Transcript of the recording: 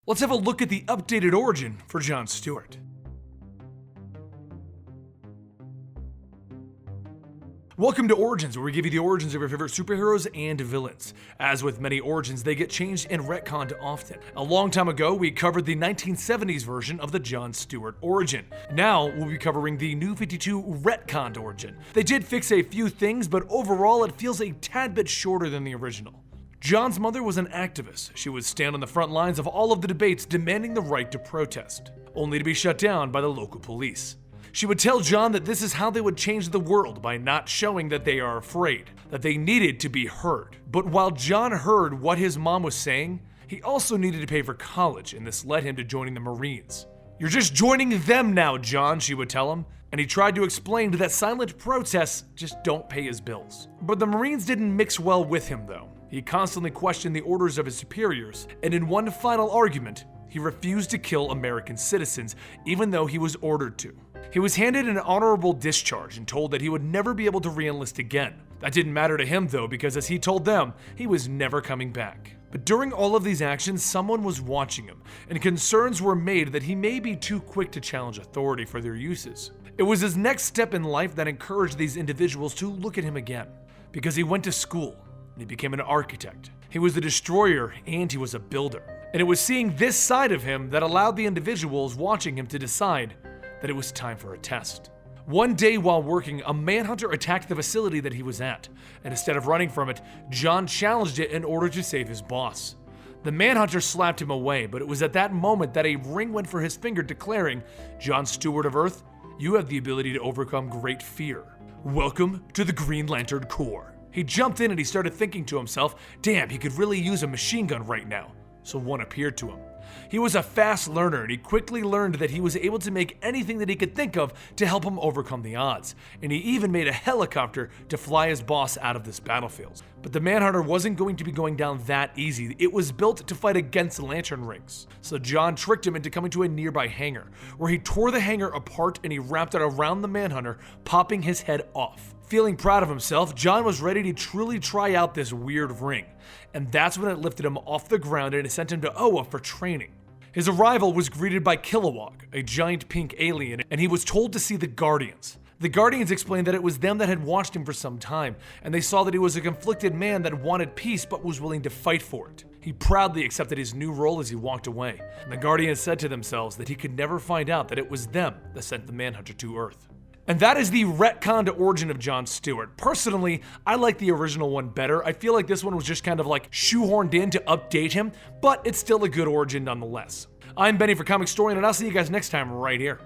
Let's have a look at the updated origin for John Stewart. Welcome to Origins, where we give you the origins of your favorite superheroes and villains. As with many origins, they get changed and retconned often. A long time ago, we covered the 1970s version of the John Stewart origin. Now, we'll be covering the New 52 retconned origin. They did fix a few things, but overall it feels a tad bit shorter than the original. John's mother was an activist. She would stand on the front lines of all of the debates demanding the right to protest, only to be shut down by the local police. She would tell John that this is how they would change the world, by not showing that they are afraid, that they needed to be heard. But while John heard what his mom was saying, he also needed to pay for college, and this led him to joining the Marines. "You're just joining them now, John," she would tell him, and he tried to explain that silent protests just don't pay his bills. But the Marines didn't mix well with him, though. He constantly questioned the orders of his superiors, and in one final argument, he refused to kill American citizens, even though he was ordered to. He was handed an honorable discharge and told that he would never be able to re-enlist again. That didn't matter to him though, because as he told them, he was never coming back. But during all of these actions, someone was watching him, and concerns were made that he may be too quick to challenge authority for their uses. It was his next step in life that encouraged these individuals to look at him again, because he went to school, and he became an architect. He was a destroyer, and he was a builder. And it was seeing this side of him that allowed the individuals watching him to decide that it was time for a test. One day while working, a manhunter attacked the facility that he was at, and instead of running from it, John challenged it in order to save his boss. The manhunter slapped him away, but it was at that moment that a ring went for his finger, declaring, "John Stewart of Earth, you have the ability to overcome great fear. Welcome to the Green Lantern Corps." He jumped in and he started thinking to himself, damn, he could really use a machine gun right now. So one appeared to him. He was a fast learner, and he quickly learned that he was able to make anything that he could think of to help him overcome the odds, and he even made a helicopter to fly his boss out of this battlefield. But the Manhunter wasn't going to be going down that easy. It was built to fight against lantern rings. So John tricked him into coming to a nearby hangar, where he tore the hangar apart and he wrapped it around the Manhunter, popping his head off. Feeling proud of himself, John was ready to truly try out this weird ring, and that's when it lifted him off the ground and it sent him to Oa for training. His arrival was greeted by Kilowog, a giant pink alien, and he was told to see the Guardians. The Guardians explained that it was them that had watched him for some time, and they saw that he was a conflicted man that wanted peace but was willing to fight for it. He proudly accepted his new role as he walked away, and the Guardians said to themselves that he could never find out that it was them that sent the Manhunter to Earth. And that is the retconned origin of John Stewart. Personally, I like the original one better. I feel like this one was just kind of like shoehorned in to update him, but it's still a good origin nonetheless. I'm Benny for Comicstorian, and I'll see you guys next time right here.